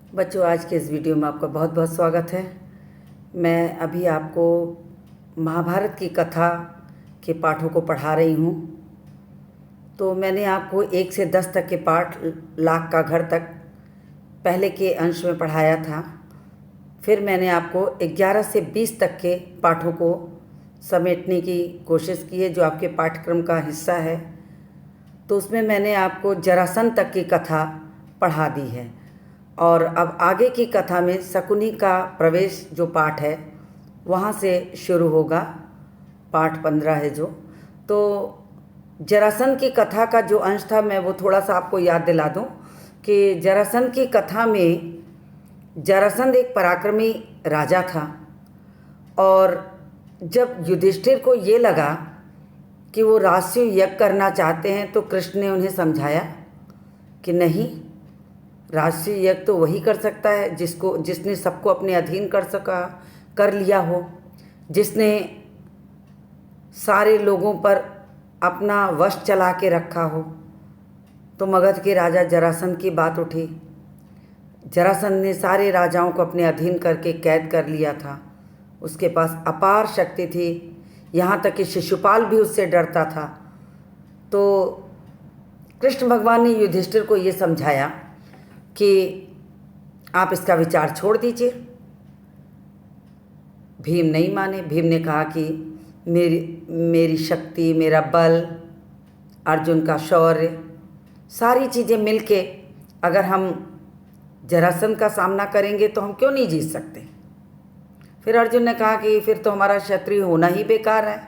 बच्चों, आज के इस वीडियो में आपका बहुत बहुत स्वागत है। मैं अभी आपको महाभारत की कथा के पाठों को पढ़ा रही हूँ। तो मैंने आपको 1 से 10 तक के पाठ, लाख का घर तक पहले के अंश में पढ़ाया था। फिर मैंने आपको 11 से 20 तक के पाठों को समेटने की कोशिश की है, जो आपके पाठ्यक्रम का हिस्सा है। तो उसमें मैंने आपको जरासंध तक की कथा पढ़ा दी है। और अब आगे की कथा में शकुनी का प्रवेश जो पाठ है वहाँ से शुरू होगा। पाठ 15 है जो। तो जरासंध की कथा का जो अंश था, मैं वो थोड़ा सा आपको याद दिला दूं कि जरासंध की कथा में जरासंध एक पराक्रमी राजा था। और जब युधिष्ठिर को ये लगा कि वो राजसूय यज्ञ करना चाहते हैं, तो कृष्ण ने उन्हें समझाया कि नहीं, राजसूय यज्ञ तो वही कर सकता है जिसने सबको अपने अधीन कर लिया हो, जिसने सारे लोगों पर अपना वश चला के रखा हो। तो मगध के राजा जरासंध की बात उठी। जरासंध ने सारे राजाओं को अपने अधीन करके कैद कर लिया था। उसके पास अपार शक्ति थी, यहाँ तक कि शिशुपाल भी उससे डरता था। तो कृष्ण भगवान ने युधिष्ठिर को ये समझाया कि आप इसका विचार छोड़ दीजिए। भीम नहीं माने। भीम ने कहा कि मेरी शक्ति, मेरा बल, अर्जुन का शौर्य, सारी चीज़ें मिलके अगर हम जरासंध का सामना करेंगे तो हम क्यों नहीं जीत सकते। फिर अर्जुन ने कहा कि फिर तो हमारा क्षत्रिय होना ही बेकार है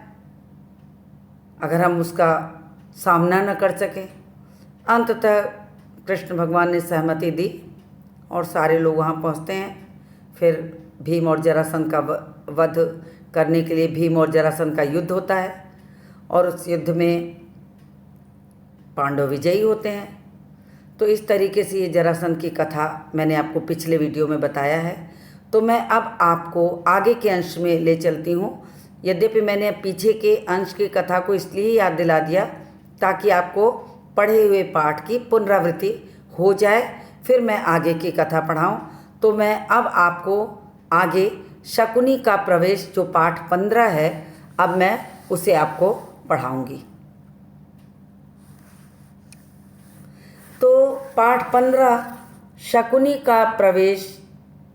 अगर हम उसका सामना न कर सकें। अंततः कृष्ण भगवान ने सहमति दी और सारे लोग वहाँ पहुँचते हैं। फिर भीम और जरासंध का वध करने के लिए भीम और जरासंध का युद्ध होता है और उस युद्ध में पांडव विजयी होते हैं। तो इस तरीके से ये जरासंध की कथा मैंने आपको पिछले वीडियो में बताया है। तो मैं अब आपको आगे के अंश में ले चलती हूँ। यद्यपि मैंने पीछे के अंश की कथा को इसलिए याद दिला दिया ताकि आपको पढ़े हुए पाठ की पुनरावृत्ति हो जाए, फिर मैं आगे की कथा पढ़ाऊँ। तो मैं अब आपको आगे शकुनी का प्रवेश जो पाठ 15 है, अब मैं उसे आपको पढ़ाऊँगी। तो पाठ 15 शकुनी का प्रवेश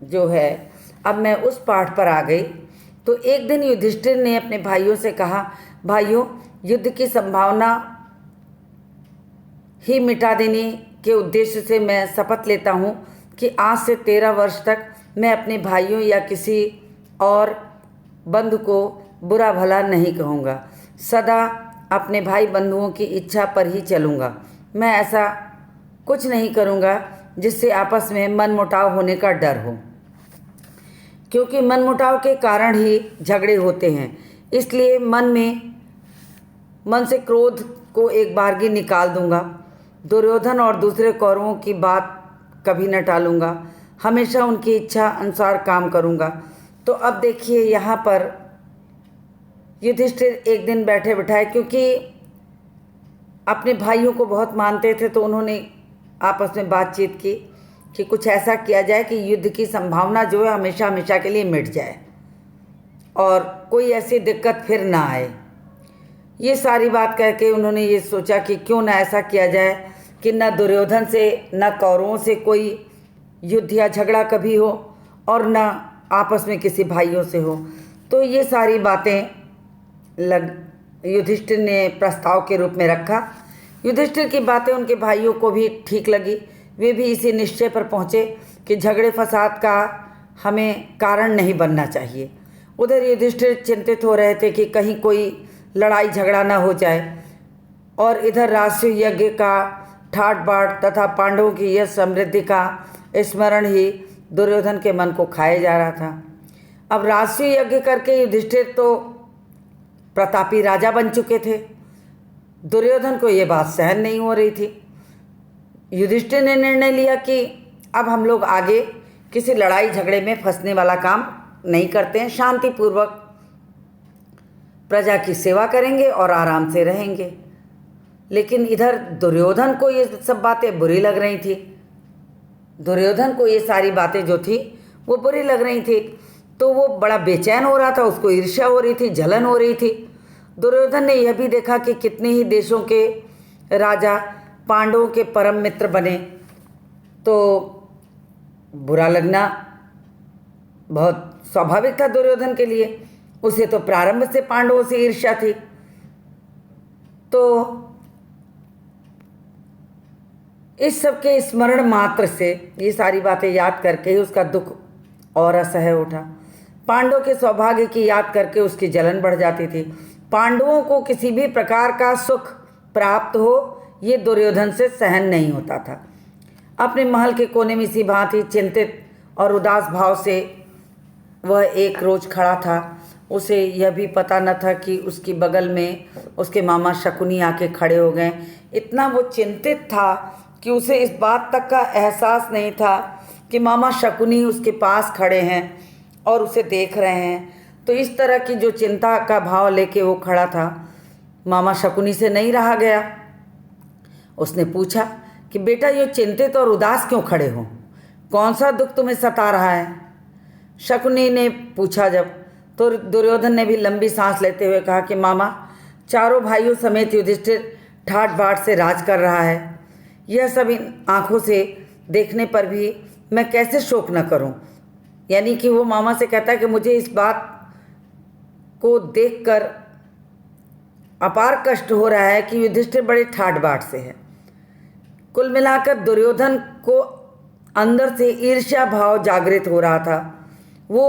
जो है, अब मैं उस पाठ पर आ गई। तो एक दिन युधिष्ठिर ने अपने भाइयों से कहा, भाइयों, युद्ध की संभावना ही मिटा देने के उद्देश्य से मैं शपथ लेता हूँ कि आज से 13 वर्ष तक मैं अपने भाइयों या किसी और बंधु को बुरा भला नहीं कहूँगा। सदा अपने भाई बंधुओं की इच्छा पर ही चलूँगा। मैं ऐसा कुछ नहीं करूँगा जिससे आपस में मनमुटाव होने का डर हो, क्योंकि मनमुटाव के कारण ही झगड़े होते हैं। इसलिए मन से क्रोध को एक बारगी निकाल दूंगा। दुर्योधन और दूसरे कौरवों की बात कभी न टालूंगा, हमेशा उनकी इच्छा अनुसार काम करूंगा। तो अब देखिए, यहाँ पर युधिष्ठिर एक दिन बैठे बिठाए, क्योंकि अपने भाइयों को बहुत मानते थे, तो उन्होंने आपस में बातचीत की कि कुछ ऐसा किया जाए कि युद्ध की संभावना जो है हमेशा हमेशा के लिए मिट जाए और कोई ऐसी दिक्कत फिर ना आए। ये सारी बात कह के उन्होंने ये सोचा कि क्यों ना ऐसा किया जाए कि न दुर्योधन से न कौरवों से कोई युद्ध या झगड़ा कभी हो और न आपस में किसी भाइयों से हो। तो ये सारी बातें युधिष्ठिर ने प्रस्ताव के रूप में रखा। युधिष्ठिर की बातें उनके भाइयों को भी ठीक लगी। वे भी इसी निश्चय पर पहुँचे कि झगड़े फसाद का हमें कारण नहीं बनना चाहिए। उधर युधिष्ठिर चिंतित हो रहे थे कि कहीं कोई लड़ाई झगड़ा ना हो जाए, और इधर राजसूय यज्ञ का ठाट बाट तथा पांडवों की यश समृद्धि का स्मरण ही दुर्योधन के मन को खाए जा रहा था। अब राजसूय यज्ञ करके युधिष्ठिर तो प्रतापी राजा बन चुके थे। दुर्योधन को ये बात सहन नहीं हो रही थी। युधिष्ठिर ने निर्णय लिया कि अब हम लोग आगे किसी लड़ाई झगड़े में फंसने वाला काम नहीं करते हैं, शांतिपूर्वक प्रजा की सेवा करेंगे और आराम से रहेंगे। लेकिन इधर दुर्योधन को ये सब बातें बुरी लग रही थी। दुर्योधन को ये सारी बातें जो थी वो बुरी लग रही थी, तो वो बड़ा बेचैन हो रहा था, उसको ईर्ष्या हो रही थी, जलन हो रही थी। दुर्योधन ने यह भी देखा कि कितने ही देशों के राजा पांडवों के परम मित्र बने, तो बुरा लगना बहुत स्वाभाविक था दुर्योधन के लिए। उसे तो प्रारंभ से पांडवों से ईर्ष्या थी। तो इस सब के स्मरण मात्र से, ये सारी बातें याद करके ही उसका दुख और असह्य उठा। पांडवों के सौभाग्य की याद करके उसकी जलन बढ़ जाती थी। पांडवों को किसी भी प्रकार का सुख प्राप्त हो, ये दुर्योधन से सहन नहीं होता था। अपने महल के कोने में इसी भांति चिंतित और उदास भाव से वह एक रोज खड़ा था। उसे यह भी पता न था कि उसकी बगल में उसके मामा शकुनी आके खड़े हो गए। इतना वो चिंतित था कि उसे इस बात तक का एहसास नहीं था कि मामा शकुनी उसके पास खड़े हैं और उसे देख रहे हैं। तो इस तरह की जो चिंता का भाव लेके वो खड़ा था, मामा शकुनी से नहीं रहा गया। उसने पूछा कि बेटा, ये चिंतित और उदास क्यों खड़े हो? कौन सा दुख तुम्हें सता रहा है? शकुनी ने पूछा जब, तो दुर्योधन ने भी लंबी सांस लेते हुए कहा कि मामा, चारों भाइयों समेत युधिष्ठिर ठाट बाट से राज कर रहा है। यह सब इन आँखों से देखने पर भी मैं कैसे शोक न करूं? यानी कि वो मामा से कहता है कि मुझे इस बात को देखकर अपार कष्ट हो रहा है कि युधिष्ठिर बड़े ठाट बाट से है। कुल मिलाकर दुर्योधन को अंदर से ईर्ष्या भाव जागृत हो रहा था। वो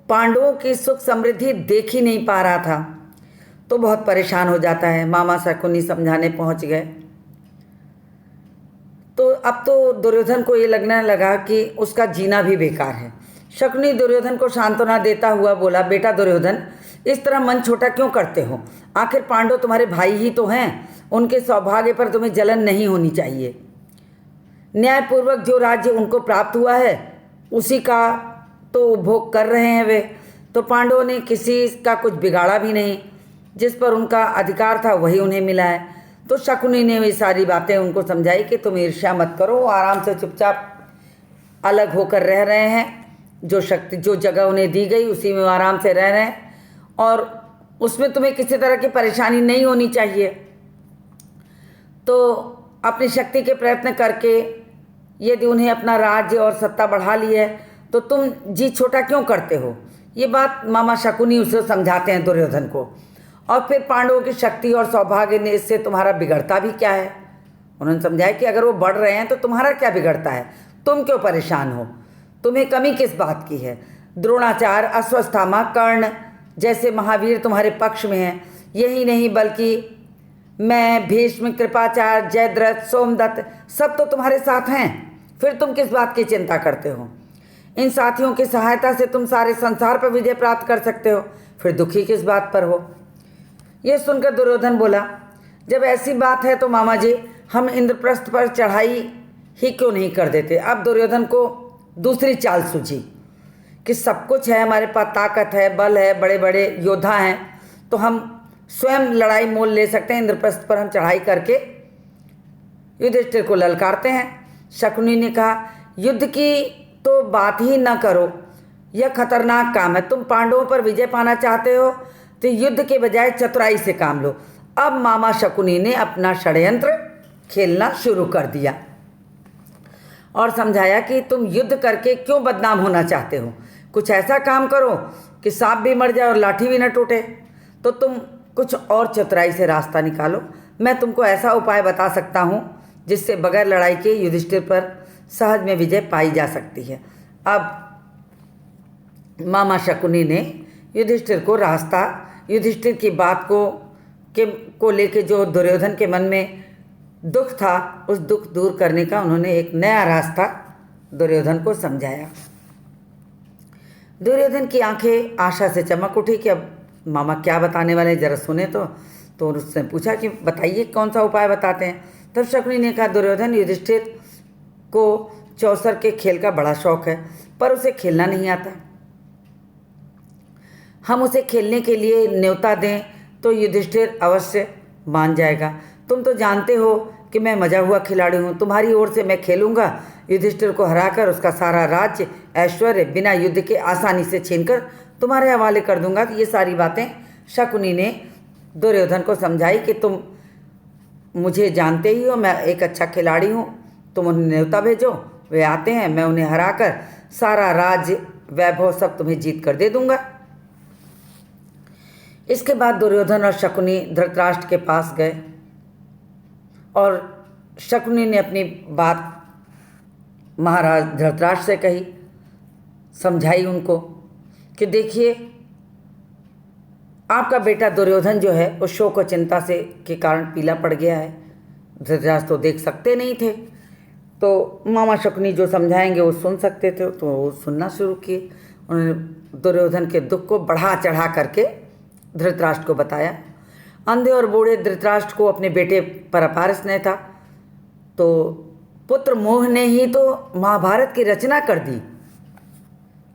पांडवों की सुख समृद्धि देख ही नहीं पा रहा था, तो बहुत परेशान हो जाता है। मामा शकुनी समझाने पहुंच गए। तो अब तो दुर्योधन को ये लगने लगा कि उसका जीना भी बेकार है। शकुनी दुर्योधन को सांत्वना देता हुआ बोला, बेटा दुर्योधन, इस तरह मन छोटा क्यों करते हो? आखिर पांडव तुम्हारे भाई ही तो हैं, उनके सौभाग्य पर तुम्हें जलन नहीं होनी चाहिए। न्यायपूर्वक जो राज्य उनको प्राप्त हुआ है उसी का तो उपभोग कर रहे हैं वे। तो पांडवों ने किसी का कुछ बिगाड़ा भी नहीं, जिस पर उनका अधिकार था वही उन्हें मिला है। तो शकुनी ने ये सारी बातें उनको समझाई कि तुम ईर्ष्या मत करो, आराम से चुपचाप अलग होकर रह रहे हैं। जो जगह उन्हें दी गई उसी में आराम से रह रहे हैं और उसमें तुम्हें किसी तरह की परेशानी नहीं होनी चाहिए। तो अपनी शक्ति के प्रयत्न करके यदि उन्हें अपना राज्य और सत्ता बढ़ा ली है तो तुम जी छोटा क्यों करते हो? ये बात मामा शकुनी उसे समझाते हैं दुर्योधन को। और फिर पांडवों की शक्ति और सौभाग्य ने इससे तुम्हारा बिगड़ता भी क्या है? उन्होंने समझाया कि अगर वो बढ़ रहे हैं तो तुम्हारा क्या बिगड़ता है? तुम क्यों परेशान हो? तुम्हें कमी किस बात की है? द्रोणाचार्य, अश्वत्थामा, कर्ण जैसे महावीर तुम्हारे पक्ष में हैं। यही नहीं बल्कि मैं, भीष्म, कृपाचार्य, जयद्रथ, सोमदत्त सब तो तुम्हारे साथ हैं। फिर तुम किस बात की चिंता करते हो? इन साथियों की सहायता से तुम सारे संसार पर विजय प्राप्त कर सकते हो, फिर दुखी किस बात पर हो? यह सुनकर दुर्योधन बोला, जब ऐसी बात है तो मामा जी हम इंद्रप्रस्थ पर चढ़ाई ही क्यों नहीं कर देते? अब दुर्योधन को दूसरी चाल सूझी कि सब कुछ है, हमारे पास ताकत है, बल है, बड़े बड़े योद्धा हैं, तो हम स्वयं लड़ाई मोल ले सकते हैं। इंद्रप्रस्थ पर हम चढ़ाई करके युधिष्ठिर को ललकारते हैं। शकुनी ने कहा, युद्ध की तो बात ही न करो, यह खतरनाक काम है। तुम पांडवों पर विजय पाना चाहते हो तो युद्ध के बजाय चतुराई से काम लो। अब मामा शकुनी ने अपना षड्यंत्र खेलना शुरू कर दिया और समझाया कि तुम युद्ध करके क्यों बदनाम होना चाहते हो? कुछ ऐसा काम करो कि सांप भी मर जाए और लाठी भी न टूटे। तो तुम कुछ और चतुराई से रास्ता निकालो। मैं तुमको ऐसा उपाय बता सकता हूँ जिससे बगैर लड़ाई के युधिष्ठिर पर सहज में विजय पाई जा सकती है। अब मामा शकुनी ने युधिष्ठिर को रास्ता, युधिष्ठिर की बात को लेके जो दुर्योधन के मन में दुख था, उस दुख दूर करने का उन्होंने एक नया रास्ता दुर्योधन को समझाया। दुर्योधन की आंखें आशा से चमक उठी कि अब मामा क्या बताने वाले हैं, जरा सुने तो उसने पूछा कि बताइए कौन सा उपाय बताते हैं। तब शकुनी ने कहा, दुर्योधन, युधिष्ठिर को चौसर के खेल का बड़ा शौक है पर उसे खेलना नहीं आता। हम उसे खेलने के लिए न्योता दें तो युधिष्ठिर अवश्य मान जाएगा। तुम तो जानते हो कि मैं मजा हुआ खिलाड़ी हूँ, तुम्हारी ओर से मैं खेलूँगा युधिष्ठिर को हराकर उसका सारा राज्य ऐश्वर्य बिना युद्ध के आसानी से छीनकर तुम्हारे हवाले कर दूंगा। तो ये सारी बातें शकुनी ने दुर्योधन को समझाई कि तुम मुझे जानते ही हो, मैं एक अच्छा खिलाड़ी हूँ, तुम उन्हें न्योता भेजो, वे आते हैं, मैं उन्हें हराकर सारा राज्य वैभव सब तुम्हें जीत कर दे दूंगा। इसके बाद दुर्योधन और शकुनी धृतराष्ट्र के पास गए और शकुनी ने अपनी बात महाराज धृतराष्ट्र से कही, समझाई उनको कि देखिए आपका बेटा दुर्योधन जो है उस शोक और चिंता से के कारण पीला पड़ गया है। धृतराष्ट्र तो देख सकते नहीं थे, तो मामा शकुनी जो समझाएंगे वो सुन सकते थे, तो वो सुनना शुरू किए। उन्होंने दुर्योधन के दुख को बढ़ा चढ़ा करके धृतराष्ट्र को बताया। अंधे और बूढ़े धृतराष्ट्र को अपने बेटे पर अपार स्नेह था, तो पुत्र मोह ने ही तो महाभारत की रचना कर दी।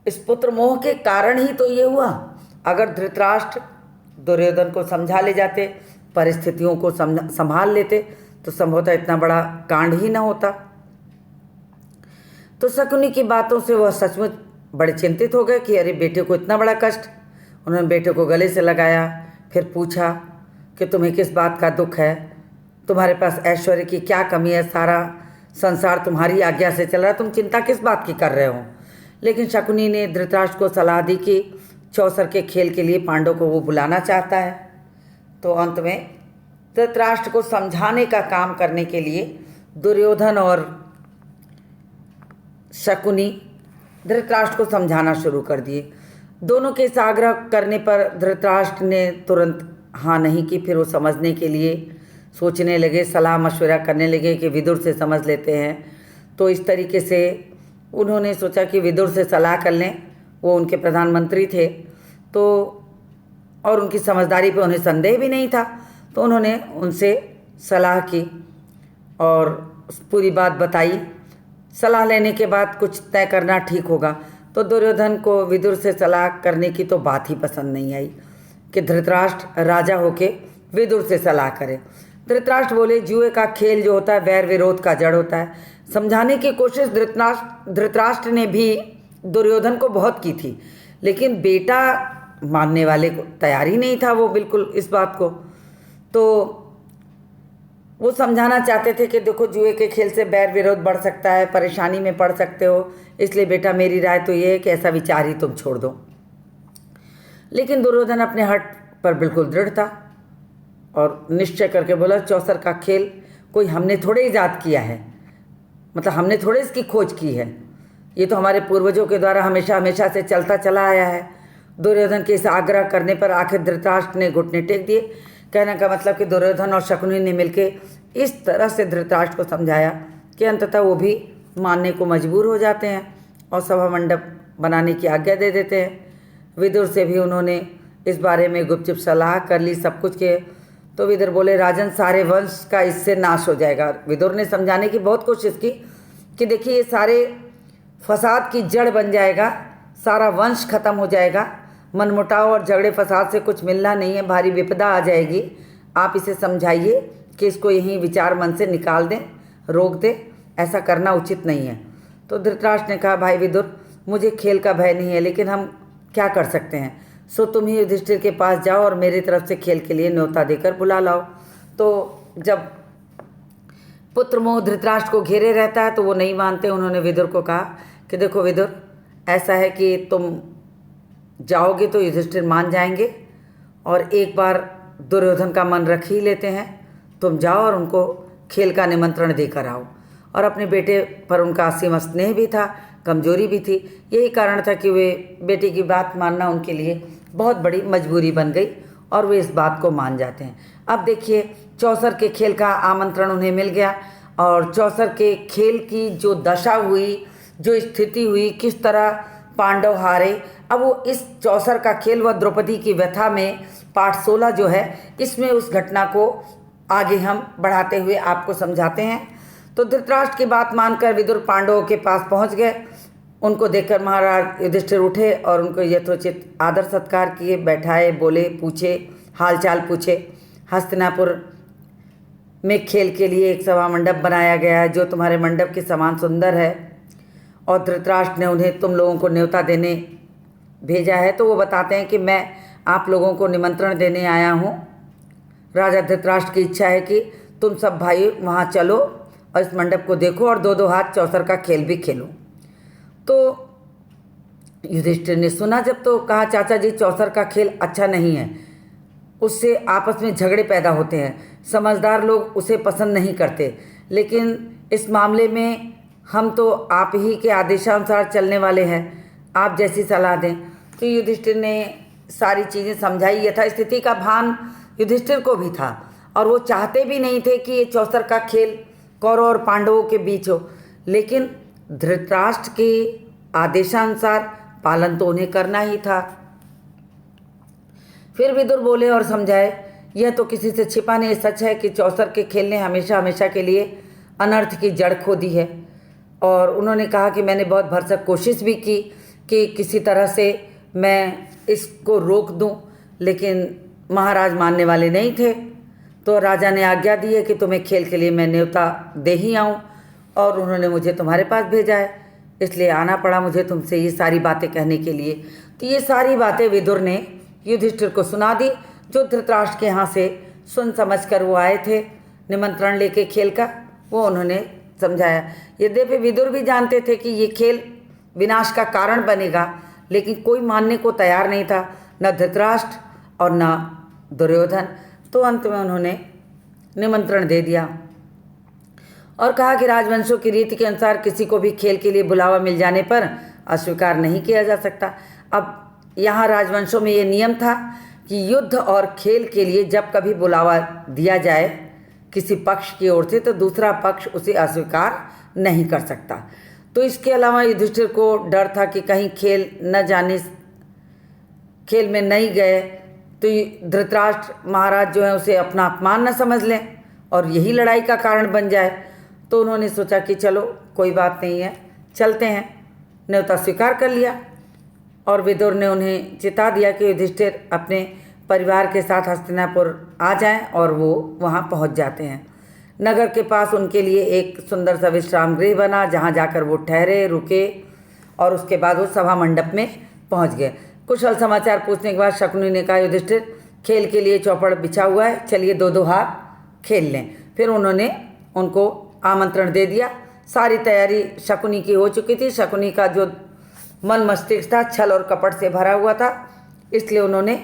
इस पुत्र मोह के कारण ही तो ये हुआ। अगर धृतराष्ट्र दुर्योधन को समझा ले जाते, परिस्थितियों को संभाल लेते, तो संभवतः इतना बड़ा कांड ही ना होता। तो शकुनी की बातों से वह सचमुच बड़े चिंतित हो गए कि अरे बेटे को इतना बड़ा कष्ट। उन्होंने बेटे को गले से लगाया, फिर पूछा कि तुम्हें किस बात का दुख है, तुम्हारे पास ऐश्वर्य की क्या कमी है, सारा संसार तुम्हारी आज्ञा से चल रहा है, तुम चिंता किस बात की कर रहे हो। लेकिन शकुनी ने धृतराष्ट्र को सलाह दी कि चौसर के खेल के लिए पांडव को वो बुलाना चाहता है। तो अंत में धृतराष्ट्र को समझाने का काम करने के लिए दुर्योधन और शकुनी धृतराष्ट्र को समझाना शुरू कर दिए। दोनों के इस आग्रह करने पर धृतराष्ट्र ने तुरंत हाँ नहीं की। फिर वो समझने के लिए सोचने लगे, सलाह मशवरा करने लगे कि विदुर से समझ लेते हैं। तो इस तरीके से उन्होंने सोचा कि विदुर से सलाह कर लें, वो उनके प्रधानमंत्री थे, तो और उनकी समझदारी पे उन्हें संदेह भी नहीं था। तो उन्होंने उनसे सलाह की और पूरी बात बताई। सलाह लेने के बाद कुछ तय करना ठीक होगा। तो दुर्योधन को विदुर से सलाह करने की तो बात ही पसंद नहीं आई कि धृतराष्ट्र राजा होके विदुर से सलाह करे। धृतराष्ट्र बोले, जुए का खेल जो होता है वैर विरोध का जड़ होता है। समझाने की कोशिश धृतराष्ट्र ने भी दुर्योधन को बहुत की थी, लेकिन बेटा मानने वाले को तैयार ही नहीं था वो बिल्कुल इस बात को। तो वो समझाना चाहते थे कि देखो जुए के खेल से बैर विरोध बढ़ सकता है, परेशानी में पड़ सकते हो, इसलिए बेटा मेरी राय तो ये है कि ऐसा विचार ही तुम छोड़ दो। लेकिन दुर्योधन अपने हट पर बिल्कुल दृढ़ था और निश्चय करके बोला, चौसर का खेल कोई हमने थोड़े ईजाद किया है, मतलब हमने थोड़े इसकी खोज की है, ये तो हमारे पूर्वजों के द्वारा हमेशा हमेशा से चलता चला आया है। दुर्योधन के इस आग्रह करने पर आखिर धृतराष्ट्र ने घुटने टेक दिए। कहने का मतलब कि दुर्योधन और शकुनी ने मिलकर इस तरह से धृतराष्ट्र को समझाया कि अंततः वो भी मानने को मजबूर हो जाते हैं और सभा मंडप बनाने की आज्ञा दे देते हैं। विदुर से भी उन्होंने इस बारे में गुपचुप सलाह कर ली सब कुछ के। तो विदुर बोले, राजन सारे वंश का इससे नाश हो जाएगा। विदुर ने समझाने की बहुत कोशिश की कि देखिए ये सारे फसाद की जड़ बन जाएगा, सारा वंश खत्म हो जाएगा, मनमुटाव और झगड़े फसाद से कुछ मिलना नहीं है, भारी विपदा आ जाएगी। आप इसे समझाइए कि इसको यहीं विचार मन से निकाल दें, रोक दें, ऐसा करना उचित नहीं है। तो धृतराष्ट्र ने कहा, भाई विदुर, मुझे खेल का भय नहीं है, लेकिन हम क्या कर सकते हैं, सो तुम ही युधिष्ठिर के पास जाओ और मेरी तरफ से खेल के लिए न्योता देकर बुला लाओ। तो जब पुत्र मोह धृतराष्ट्र को घेरे रहता है तो वो नहीं मानते। उन्होंने विदुर को कहा कि देखो विदुर, ऐसा है कि तुम जाओगे तो युधिष्ठिर मान जाएंगे और एक बार दुर्योधन का मन रख ही लेते हैं, तुम जाओ और उनको खेल का निमंत्रण देकर आओ। और अपने बेटे पर उनका असीम स्नेह भी था, कमजोरी भी थी, यही कारण था कि वे बेटे की बात मानना उनके लिए बहुत बड़ी मजबूरी बन गई और वे इस बात को मान जाते हैं। अब देखिए चौसर के खेल का आमंत्रण उन्हें मिल गया और चौसर के खेल की जो दशा हुई, जो स्थिति हुई, किस तरह पांडव हारे। अब वो इस चौसर का खेल व द्रौपदी की व्यथा में पाठ 16 जो है, इसमें उस घटना को आगे हम बढ़ाते हुए आपको समझाते हैं। तो धृतराष्ट्र की बात मानकर विदुर पांडवों के पास पहुंच गए। उनको देखकर महाराज युधिष्ठिर उठे और उनको यथोचित आदर सत्कार किए, बैठाए, बोले, पूछे, हालचाल पूछे। हस्तिनापुर में खेल के लिए एक सभा मंडप बनाया गया है जो तुम्हारे मंडप के समान सुंदर है, और धृतराष्ट्र ने उन्हें तुम लोगों को न्योता देने भेजा है। तो वो बताते हैं कि मैं आप लोगों को निमंत्रण देने आया हूँ। राजा धृतराष्ट्र की इच्छा है कि तुम सब भाई वहाँ चलो और इस मंडप को देखो और दो दो हाथ चौसर का खेल भी खेलो। तो युधिष्ठिर ने सुना जब, तो कहा चाचा जी चौसर का खेल अच्छा नहीं है, उससे आपस में झगड़े पैदा होते हैं, समझदार लोग उसे पसंद नहीं करते, लेकिन इस मामले में हम तो आप ही के आदेशानुसार चलने वाले हैं, आप जैसी सलाह दें। तो युधिष्ठिर ने सारी चीज़ें समझाई। यथा स्थिति का भान युधिष्ठिर को भी था और वो चाहते भी नहीं थे कि ये चौसर का खेल कौरव और पांडवों के बीच हो, लेकिन धृतराष्ट्र के आदेशानुसार पालन तो उन्हें करना ही था। फिर विदुर बोले और समझाए, यह तो किसी से छिपा नहीं सच है कि चौसर के खेल ने हमेशा हमेशा के लिए अनर्थ की जड़ खो दी है। और उन्होंने कहा कि मैंने बहुत भरसक कोशिश भी की कि किसी तरह से मैं इसको रोक दूं, लेकिन महाराज मानने वाले नहीं थे। तो राजा ने आज्ञा दी है कि तुम्हें खेल के लिए मैं न्योता दे ही आऊँ, और उन्होंने मुझे तुम्हारे पास भेजा है, इसलिए आना पड़ा मुझे तुमसे ये सारी बातें कहने के लिए। तो ये सारी बातें विदुर ने युधिष्ठिर को सुना दी, जो धृतराष्ट्र के यहाँ से सुन समझ कर वो आए थे निमंत्रण लेके खेल का, वो उन्होंने समझाया। यद्यपि विदुर भी जानते थे कि ये खेल विनाश का कारण बनेगा, लेकिन कोई मानने को तैयार नहीं था, न धृतराष्ट्र और न दुर्योधन। तो अंत में उन्होंने निमंत्रण दे दिया और कहा कि राजवंशों की रीति के अनुसार किसी को भी खेल के लिए बुलावा मिल जाने पर अस्वीकार नहीं किया जा सकता। अब यहाँ राजवंशों में ये नियम था कि युद्ध और खेल के लिए जब कभी बुलावा दिया जाए किसी पक्ष की ओर से, तो दूसरा पक्ष उसे अस्वीकार नहीं कर सकता। तो इसके अलावा युधिष्ठिर को डर था कि कहीं खेल में नहीं गए तो धृतराष्ट्र महाराज जो है उसे अपना अपमान न समझ लें और यही लड़ाई का कारण बन जाए। तो उन्होंने सोचा कि चलो कोई बात नहीं है, चलते हैं। न्योता स्वीकार कर लिया और विदुर ने उन्हें चिता दिया कि युधिष्ठिर अपने परिवार के साथ हस्तिनापुर आ जाएं, और वो वहाँ पहुँच जाते हैं। नगर के पास उनके लिए एक सुंदर सा विश्राम गृह बना, जहाँ जाकर वो ठहरे, रुके, और उसके बाद वो सभा मंडप में पहुँच गए। कुशल समाचार पूछने के बाद शकुनी ने कहा, युधिष्ठिर खेल के लिए चौपड़ बिछा हुआ है, चलिए दो दो हाथ खेल लें। फिर उन्होंने उनको आमंत्रण दे दिया। सारी तैयारी शकुनी की हो चुकी थी। शकुनी का जो मन मस्तिष्क था छल और कपट से भरा हुआ था, इसलिए उन्होंने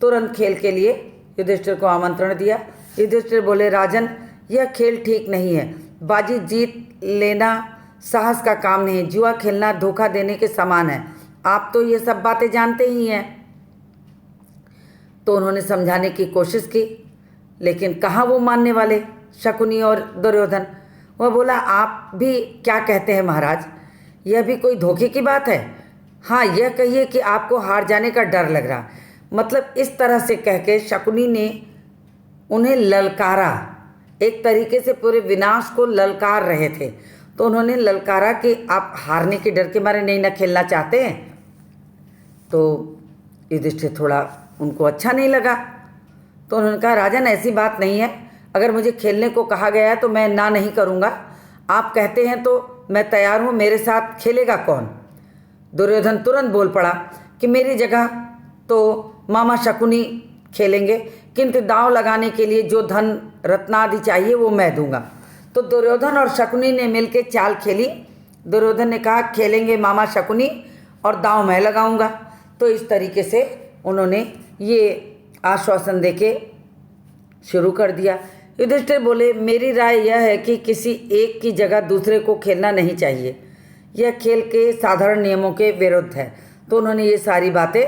तुरंत खेल के लिए युधिष्ठिर को आमंत्रण दिया। युधिष्ठिर बोले, राजन यह खेल ठीक नहीं है, बाजी जीत लेना साहस का काम नहीं, जुआ खेलना धोखा देने के समान है, आप तो ये सब बातें जानते ही हैं। तो उन्होंने समझाने की कोशिश की, लेकिन कहाँ वो मानने वाले शकुनी और दुर्योधन। वह बोला, आप भी क्या कहते हैं महाराज, यह भी कोई धोखे की बात है। हाँ, यह कहिए कि आपको हार जाने का डर लग रहा। मतलब इस तरह से कह के शकुनी ने उन्हें ललकारा, एक तरीके से पूरे विनाश को ललकार रहे थे। तो उन्होंने ललकारा कि आप हारने के डर के मारे नहीं ना खेलना चाहते हैं। तो युधिष्ठिर थोड़ा उनको अच्छा नहीं लगा। तो उन्होंने कहा, राजन ऐसी बात नहीं है, अगर मुझे खेलने को कहा गया है तो मैं ना नहीं करूँगा, आप कहते हैं तो मैं तैयार हूँ, मेरे साथ खेलेगा कौन। दुर्योधन तुरंत बोल पड़ा कि मेरी जगह तो मामा शकुनी खेलेंगे, किंतु दांव लगाने के लिए जो धन रत्नादि चाहिए वो मैं दूंगा। तो दुर्योधन और शकुनी ने मिलकर चाल खेली। दुर्योधन ने कहा, खेलेंगे मामा शकुनी और दांव मैं लगाऊंगा। तो इस तरीके से उन्होंने ये आश्वासन देके शुरू कर दिया। युधिष्ठिर बोले, मेरी राय यह है कि किसी एक की जगह दूसरे को खेलना नहीं चाहिए, यह खेल के साधारण नियमों के विरुद्ध है। तो उन्होंने ये सारी बातें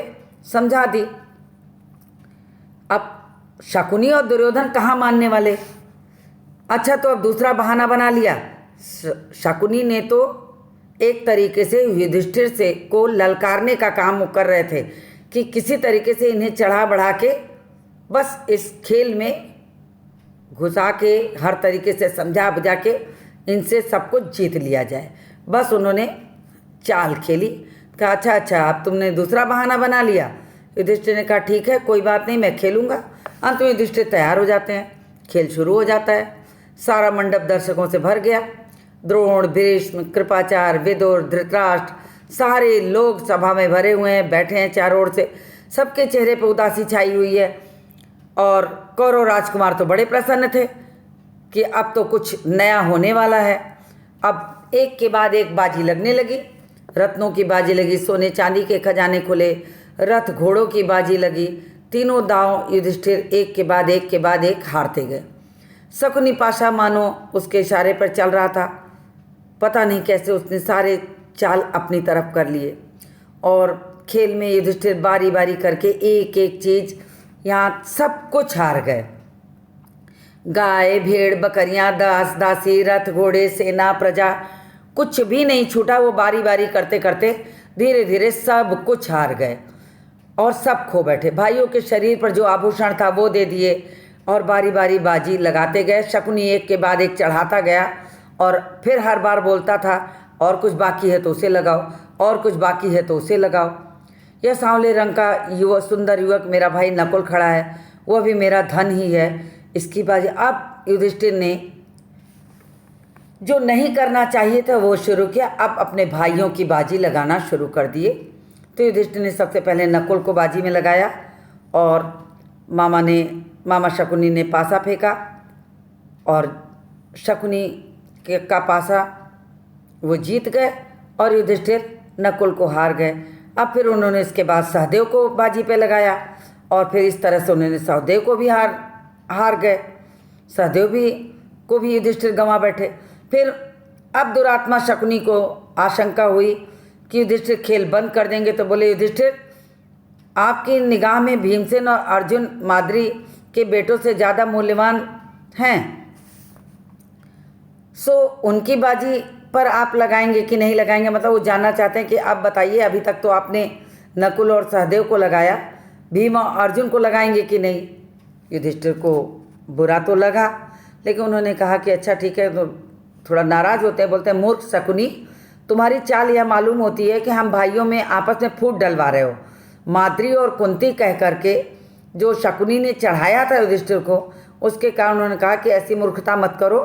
समझा दी। अब शकुनी और दुर्योधन कहाँ मानने वाले। अच्छा, तो अब दूसरा बहाना बना लिया। शकुनी ने तो एक तरीके से युधिष्ठिर से को ललकारने का काम कर रहे थे कि किसी तरीके से इन्हें चढ़ा बढ़ा के बस इस खेल में घुसा के हर तरीके से समझा बुझा के इनसे सब कुछ जीत लिया जाए। बस उन्होंने चाल खेली। कहा, अच्छा अब तुमने दूसरा बहाना बना लिया। युधिष्ठिर ने कहा, ठीक है कोई बात नहीं, मैं खेलूँगा। अंत में युधिष्ठिर तैयार हो जाते हैं, खेल शुरू हो जाता है। सारा मंडप दर्शकों से भर गया। द्रोण, भीष्म, कृपाचार्य, विदुर, धृतराष्ट्र सारे लोग सभा में भरे हुए हैं, बैठे हैं चारों ओर से। सबके चेहरे पर उदासी छाई हुई है। और कौरव राजकुमार तो बड़े प्रसन्न थे कि अब तो कुछ नया होने वाला है। अब एक के बाद एक बाजी लगने लगी। रत्नों की बाजी लगी, सोने चांदी के खजाने खुले, रथ घोड़ों की बाजी लगी। तीनों दांव युधिष्ठिर एक के बाद एक हारते गए। शकुनी पाशा मानो उसके इशारे पर चल रहा था। पता नहीं कैसे उसने सारे चाल अपनी तरफ कर लिए और खेल में युधिष्ठिर बारी बारी करके एक एक चीज यहाँ सब कुछ हार गए। गाय, भेड़, बकरियां, दास, दासी, रथ, घोड़े, सेना, प्रजा, कुछ भी नहीं छूटा। वो बारी बारी करते करते धीरे धीरे सब कुछ हार गए और सब खो बैठे। भाइयों के शरीर पर जो आभूषण था वो दे दिए और बारी बारी बाजी लगाते गए। शकुनी एक के बाद एक चढ़ाता गया और फिर हर बार बोलता था, और कुछ बाकी है तो उसे लगाओ, और कुछ बाकी है तो उसे लगाओ। यह सांवले रंग का सुंदर युवक मेरा भाई नकुल खड़ा है, वह भी मेरा धन ही है, इसकी बाजी। अब युधिष्ठिर ने जो नहीं करना चाहिए था वो शुरू किया। अब अपने भाइयों की बाजी लगाना शुरू कर दिए। तो युधिष्ठिर ने सबसे पहले नकुल को बाजी में लगाया और मामा शकुनी ने पासा फेंका और शकुनी का पासा वो जीत गए और युधिष्ठिर नकुल को हार गए। अब फिर उन्होंने इसके बाद सहदेव को बाजी पे लगाया और फिर इस तरह से उन्होंने सहदेव को भी हार गए। सहदेव को भी युधिष्ठिर गंवा बैठे। फिर अब दुरात्मा शकुनी को आशंका हुई कि युधिष्ठिर खेल बंद कर देंगे, तो बोले, युधिष्ठिर आपकी निगाह में भीमसेन और अर्जुन माद्री के बेटों से ज़्यादा मूल्यवान हैं, सो उनकी बाजी पर आप लगाएंगे कि नहीं लगाएंगे? मतलब वो जानना चाहते हैं कि आप बताइए, अभी तक तो आपने नकुल और सहदेव को लगाया, भीम और अर्जुन को लगाएंगे कि नहीं? युधिष्ठिर को बुरा तो लगा, लेकिन उन्होंने कहा कि अच्छा ठीक है। तो थोड़ा नाराज़ होते हैं, बोलते हैं, मूर्ख शकुनी, तुम्हारी चाल यह मालूम होती है कि हम भाइयों में आपस में फूट डलवा रहे हो। माद्री और कुंती कह करके जो शकुनी ने चढ़ाया था युधिष्ठिर को, उसके कारण उन्होंने कहा कि ऐसी मूर्खता मत करो,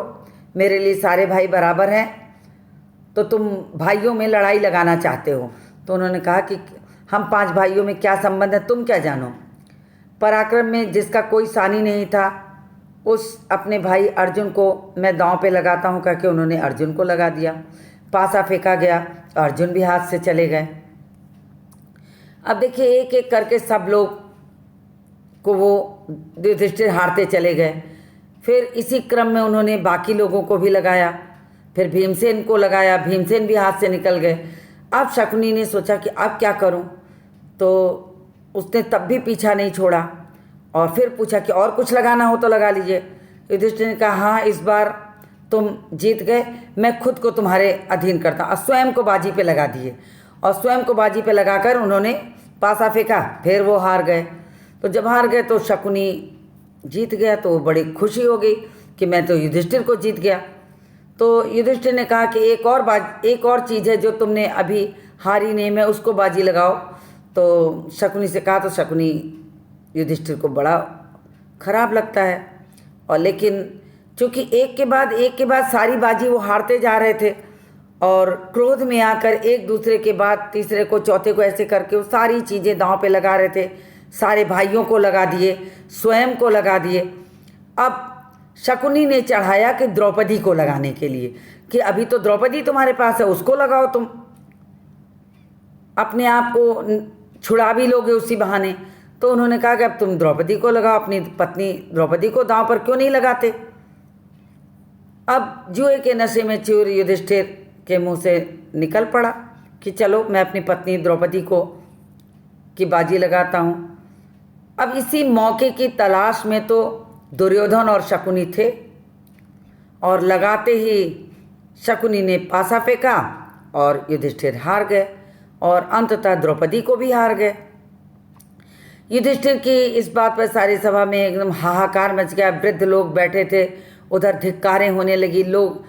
मेरे लिए सारे भाई बराबर हैं, तो तुम भाइयों में लड़ाई लगाना चाहते हो। तो उन्होंने कहा कि हम 5 भाइयों में क्या संबंध है, तुम क्या जानो। पराक्रम में जिसका कोई सानी नहीं था, उस अपने भाई अर्जुन को मैं दांव पे लगाता हूँ करके उन्होंने अर्जुन को लगा दिया। पासा फेंका गया, अर्जुन भी हाथ से चले गए। अब देखिए एक एक करके सब लोग को वो युधिष्ठिर हारते चले गए। फिर इसी क्रम में उन्होंने बाकी लोगों को भी लगाया, फिर भीमसेन को लगाया, भीमसेन भी हाथ से निकल गए। अब शकुनी ने सोचा कि अब क्या करूं, तो उसने तब भी पीछा नहीं छोड़ा और फिर पूछा कि और कुछ लगाना हो तो लगा लीजिए। युधिष्ठिर ने कहा, हाँ इस बार तुम जीत गए, मैं खुद को तुम्हारे अधीन करता हूँ, और स्वयं को बाजी पे लगा दिए। और स्वयं को बाजी पे लगाकर उन्होंने पासा फेंका, फिर वो हार गए। तो जब हार गए तो शकुनी जीत गया, तो बड़ी खुशी हो गई कि मैं तो युधिष्ठिर को जीत गया। तो युधिष्ठिर ने कहा कि एक और चीज़ है जो तुमने अभी हारी नहीं, मैं उसको बाजी लगाओ। तो शकुनी से कहा, तो शकुनी युधिष्ठिर को बड़ा खराब लगता है, और लेकिन चूँकि एक के बाद सारी बाजी वो हारते जा रहे थे और क्रोध में आकर एक दूसरे के बाद तीसरे को चौथे को ऐसे करके वो सारी चीज़ें दांव पे लगा रहे थे। सारे भाइयों को लगा दिए, स्वयं को लगा दिए। अब शकुनी ने चढ़ाया कि द्रौपदी को लगाने के लिए कि अभी तो द्रौपदी तुम्हारे पास है, उसको लगाओ, तुम अपने आप को छुड़ा भी लोगे उसी बहाने। तो उन्होंने कहा कि अब तुम द्रौपदी को लगाओ, अपनी पत्नी द्रौपदी को दांव पर क्यों नहीं लगाते। अब जुए के नशे में चूर युधिष्ठिर के मुंह से निकल पड़ा कि चलो मैं अपनी पत्नी द्रौपदी की बाजी लगाता हूँ। अब इसी मौके की तलाश में तो दुर्योधन और शकुनी थे, और लगाते ही शकुनी ने पासा फेंका और युधिष्ठिर हार गए और अंततः द्रौपदी को भी हार गए। युधिष्ठिर की इस बात पर सारी सभा में एकदम हाहाकार मच गया। वृद्ध लोग बैठे थे, उधर धिक्कारें होने लगी, लोग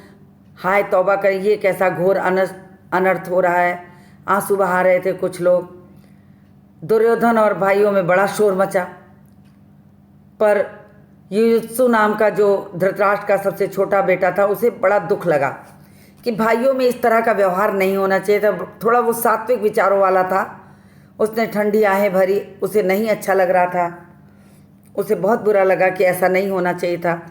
हाय तौबा कर, ये कैसा घोर अनर्थ हो रहा है, आंसू बहा रहे थे कुछ लोग। दुर्योधन और भाइयों में बड़ा शोर मचा, पर युयुत्सु नाम का जो धृतराष्ट्र का सबसे छोटा बेटा था, उसे बड़ा दुख लगा कि भाइयों में इस तरह का व्यवहार नहीं होना चाहिए था। थोड़ा वो सात्विक विचारों वाला था, उसने ठंडी आहें भरी, उसे नहीं अच्छा लग रहा था, उसे बहुत बुरा लगा कि ऐसा नहीं होना चाहिए था।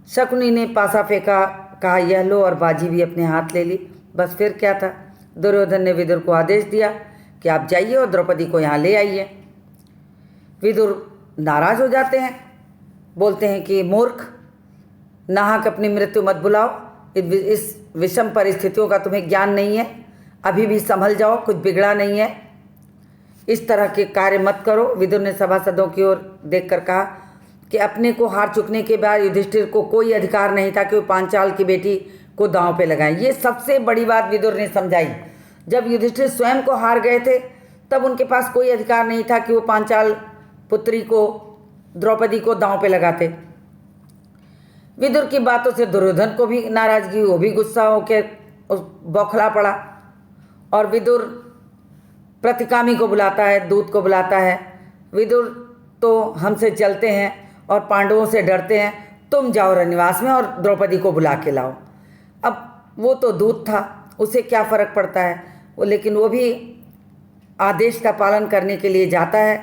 शकुनी ने पासा फेंका, कहा यह लो, और बाजी भी अपने हाथ ले ली। बस फिर क्या था, दुर्योधन ने विदुर को आदेश दिया कि आप जाइए और द्रौपदी को यहाँ ले आइए। विदुर नाराज हो जाते हैं, बोलते हैं कि मूर्ख, नाहक अपनी मृत्यु मत बुलाओ, इस विषम परिस्थितियों का तुम्हें ज्ञान नहीं है, अभी भी संभल जाओ, कुछ बिगड़ा नहीं है, इस तरह के कार्य मत करो। विदुर ने सभासदों की ओर देखकर कहा कि अपने को हार चुकने के बाद युधिष्ठिर को कोई अधिकार नहीं था कि वो पांचाल की बेटी को दांव पे लगाएं। ये सबसे बड़ी बात विदुर ने समझाई। जब युधिष्ठिर स्वयं को हार गए थे तब उनके पास कोई अधिकार नहीं था कि वो पांचाल पुत्री को, द्रौपदी को दांव पे लगाते। विदुर की बातों से दुर्योधन को भी नाराजगी, वो भी गुस्सा होकर बौखला पड़ा और विदुर प्रतिकामी को बुलाता है, दूत को बुलाता है। विदुर तो हमसे चलते हैं और पांडवों से डरते हैं, तुम जाओ रनिवास में और द्रौपदी को बुला के लाओ। अब वो तो दूत था, उसे क्या फ़र्क पड़ता है वो, लेकिन वो भी आदेश का पालन करने के लिए जाता है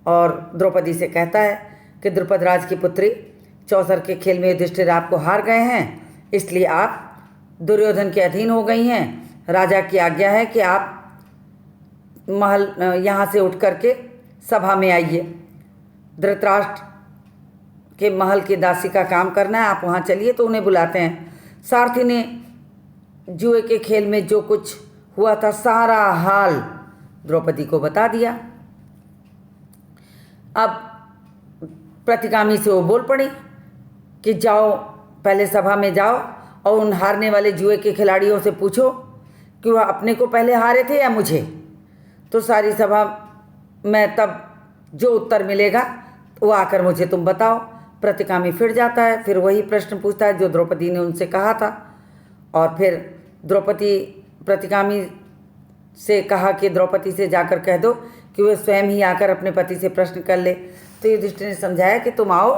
और द्रौपदी से कहता है कि द्रुपद राज की पुत्री, चौसर के खेल में युधिष्ठिर आपको हार गए हैं, इसलिए आप दुर्योधन के अधीन हो गई हैं। राजा की आज्ञा है कि आप महल यहाँ से उठ करके सभा में आइए। धृतराष्ट्र के महल की दासी का काम करना है, आप वहाँ चलिए। तो उन्हें बुलाते हैं। सारथी ने जुए के खेल में जो कुछ हुआ था सारा हाल द्रौपदी को बता दिया। अब प्रतिगामी से वो बोल पड़ी कि जाओ, पहले सभा में जाओ और उन हारने वाले जुए के खिलाड़ियों से पूछो कि वह अपने को पहले हारे थे या मुझे। तो सारी सभा में तब जो उत्तर मिलेगा वो आकर मुझे तुम बताओ। प्रतिगामी फिर जाता है, फिर वही प्रश्न पूछता है जो द्रौपदी ने उनसे कहा था। और फिर द्रौपदी प्रतिगामी से कहा कि द्रौपदी से जाकर कह दो कि वह स्वयं ही आकर अपने पति से प्रश्न कर ले। तो युधिष्ठिर ने समझाया कि तुम आओ,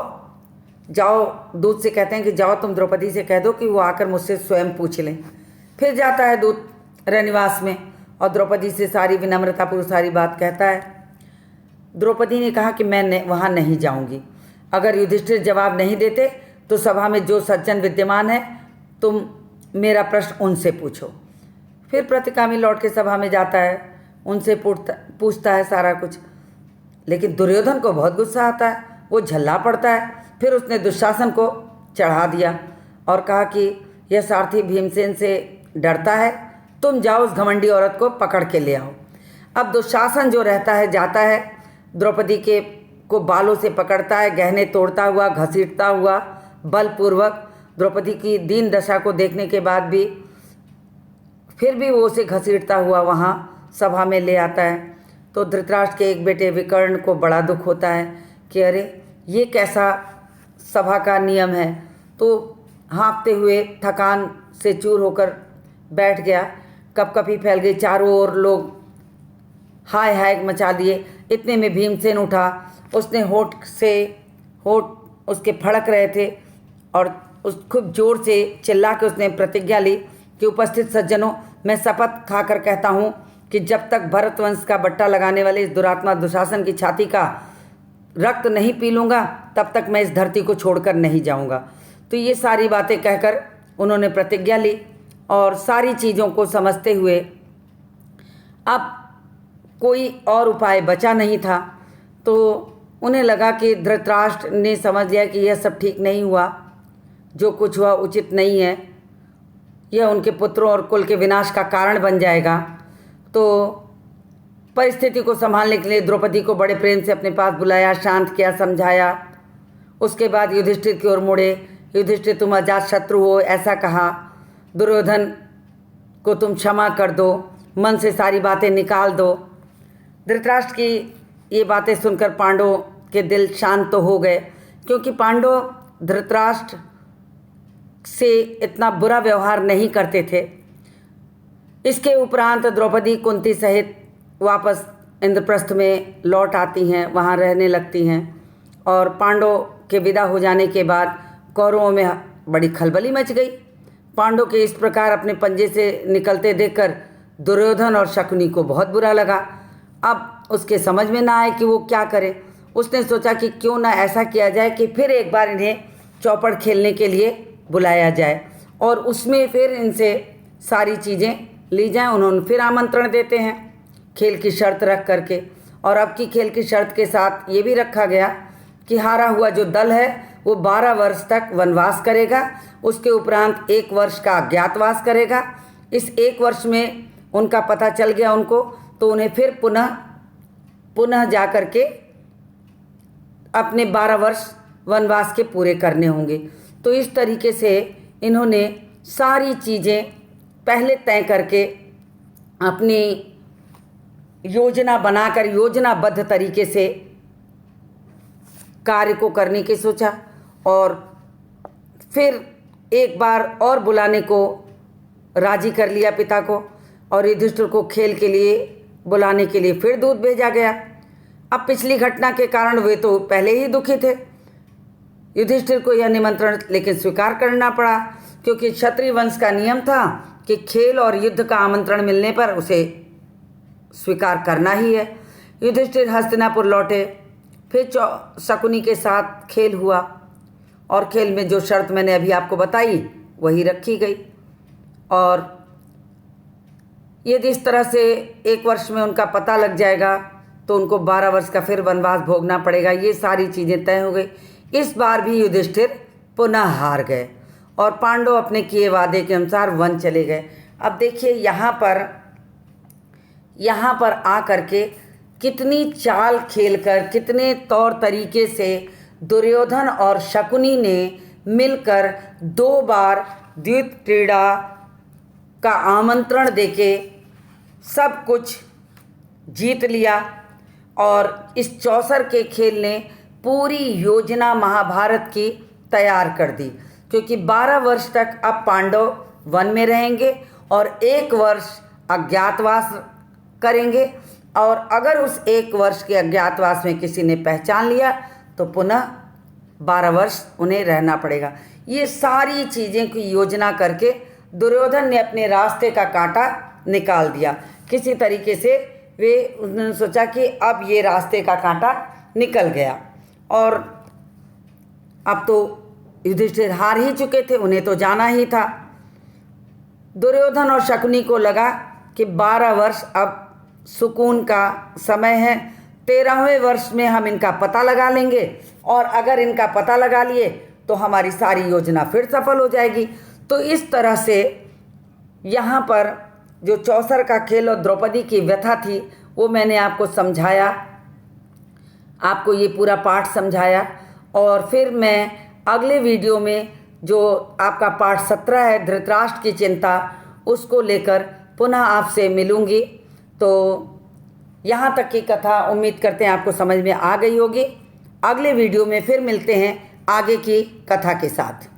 जाओ, दूत से कहते हैं कि जाओ तुम द्रौपदी से कह दो कि वो आकर मुझसे स्वयं पूछ लें। फिर जाता है दूत रनिवास में और द्रौपदी से सारी विनम्रतापूर्वक सारी बात कहता है। द्रौपदी ने कहा कि मैं वहाँ नहीं जाऊँगी। अगर युधिष्ठिर जवाब नहीं देते तो सभा में जो सज्जन विद्यमान है तुम मेरा प्रश्न उनसे पूछो। फिर प्रतिगामी लौट के सभा में जाता है, उनसे पूछता है सारा कुछ। लेकिन दुर्योधन को बहुत गुस्सा आता है, वो झल्ला पड़ता है। फिर उसने दुशासन को चढ़ा दिया और कहा कि यह सारथी भीमसेन से डरता है, तुम जाओ उस घमंडी औरत को पकड़ के ले आओ। अब दुशासन जो रहता है जाता है, द्रौपदी को बालों से पकड़ता है, गहने तोड़ता हुआ, घसीटता हुआ बलपूर्वक। द्रौपदी की दीन दशा को देखने के बाद भी फिर भी वो उसे घसीटता हुआ वहाँ सभा में ले आता है। तो धृतराष्ट्र के एक बेटे विकर्ण को बड़ा दुख होता है कि अरे ये कैसा सभा का नियम है। तो हाँफते हुए थकान से चूर होकर बैठ गया, कपकपी फैल गई, चारों ओर लोग हाय हाय मचा दिए। इतने में भीमसेन उठा, उसने होठ उसके फड़क रहे थे और उस खूब जोर से चिल्ला के उसने प्रतिज्ञा ली कि उपस्थित सज्जनों, मैं शपथ खाकर कहता हूँ कि जब तक भरत वंश का बट्टा लगाने वाले इस दुरात्मा दुशासन की छाती का रक्त नहीं पी लूँगा तब तक मैं इस धरती को छोड़कर नहीं जाऊँगा। तो ये सारी बातें कहकर उन्होंने प्रतिज्ञा ली और सारी चीज़ों को समझते हुए अब कोई और उपाय बचा नहीं था। तो उन्हें लगा कि धृतराष्ट्र ने समझ लिया कि यह सब ठीक नहीं हुआ, जो कुछ हुआ उचित नहीं है, यह उनके पुत्रों और कुल के विनाश का कारण बन जाएगा। तो परिस्थिति को संभालने के लिए द्रौपदी को बड़े प्रेम से अपने पास बुलाया, शांत किया, समझाया। उसके बाद युधिष्ठिर की ओर मुड़े। युधिष्ठिर, तुम अजात शत्रु हो, ऐसा कहा। दुर्योधन को तुम क्षमा कर दो, मन से सारी बातें निकाल दो। धृतराष्ट्र की ये बातें सुनकर पांडवों के दिल शांत तो हो गए, क्योंकि पांडव धृतराष्ट्र से इतना बुरा व्यवहार नहीं करते थे। इसके उपरांत द्रौपदी कुंती सहित वापस इंद्रप्रस्थ में लौट आती हैं, वहाँ रहने लगती हैं और पांडव के विदा हो जाने के बाद कौरवों में बड़ी खलबली मच गई। पांडवों के इस प्रकार अपने पंजे से निकलते देखकर दुर्योधन और शकुनी को बहुत बुरा लगा। अब उसके समझ में ना आए कि वो क्या करे। उसने सोचा कि क्यों ना ऐसा किया जाए कि फिर एक बार इन्हें चौपड़ खेलने के लिए बुलाया जाए और उसमें फिर इनसे सारी चीज़ें ली जाएं। उन्होंने फिर आमंत्रण देते हैं खेल की शर्त रख करके, और अब की खेल की शर्त के साथ ये भी रखा गया कि हारा हुआ जो दल है वो 12 वर्ष तक वनवास करेगा, उसके उपरांत 1 वर्ष का अज्ञातवास करेगा। इस 1 वर्ष में उनका पता चल गया उनको, तो उन्हें फिर पुनः जा कर के अपने 12 वर्ष वनवास के पूरे करने होंगे। तो इस तरीके से इन्होंने सारी चीज़ें पहले तय करके अपनी योजना बनाकर योजनाबद्ध तरीके से कार्य को करने की सोचा, और फिर एक बार और बुलाने को राजी कर लिया पिता को, और युधिष्ठिर को खेल के लिए बुलाने के लिए फिर दूत भेजा गया। अब पिछली घटना के कारण वे तो पहले ही दुखी थे। युधिष्ठिर को यह निमंत्रण लेकिन स्वीकार करना पड़ा, क्योंकि क्षत्रिय वंश का नियम था कि खेल और युद्ध का आमंत्रण मिलने पर उसे स्वीकार करना ही है। युधिष्ठिर हस्तिनापुर लौटे, फिर शकुनी के साथ खेल हुआ, और खेल में जो शर्त मैंने अभी आपको बताई वही रखी गई। और यदि इस तरह से 1 वर्ष में उनका पता लग जाएगा तो उनको 12 वर्ष का फिर वनवास भोगना पड़ेगा। ये सारी चीज़ें तय हो गई। इस बार भी युधिष्ठिर पुनः हार गए और पांडव अपने किए वादे के अनुसार वन चले गए। अब देखिए यहाँ पर आ करके कितनी चाल खेलकर, कितने तौर तरीके से दुर्योधन और शकुनी ने मिलकर 2 बार द्यूत क्रीड़ा का आमंत्रण देके सब कुछ जीत लिया। और इस चौसर के खेल ने पूरी योजना महाभारत की तैयार कर दी, क्योंकि 12 वर्ष तक अब पांडव वन में रहेंगे और 1 वर्ष अज्ञातवास करेंगे, और अगर उस 1 वर्ष के अज्ञातवास में किसी ने पहचान लिया तो पुनः 12 वर्ष उन्हें रहना पड़ेगा। ये सारी चीज़ें की योजना करके दुर्योधन ने अपने रास्ते का कांटा निकाल दिया। किसी तरीके से उन्होंने सोचा कि अब ये रास्ते का कांटा निकल गया, और अब तो युधिष्ठिर हार ही चुके थे, उन्हें तो जाना ही था। दुर्योधन और शकुनी को लगा कि 12 वर्ष अब सुकून का समय है, 13वें वर्ष में हम इनका पता लगा लेंगे, और अगर इनका पता लगा लिए तो हमारी सारी योजना फिर सफल हो जाएगी। तो इस तरह से यहाँ पर जो चौसर का खेल और द्रौपदी की व्यथा थी वो मैंने आपको समझाया, आपको ये पूरा पाठ समझाया। और फिर मैं अगले वीडियो में जो आपका पाठ 17 है धृतराष्ट्र की चिंता, उसको लेकर पुनः आपसे मिलूँगी। तो यहाँ तक की कथा उम्मीद करते हैं आपको समझ में आ गई होगी। अगले वीडियो में फिर मिलते हैं आगे की कथा के साथ।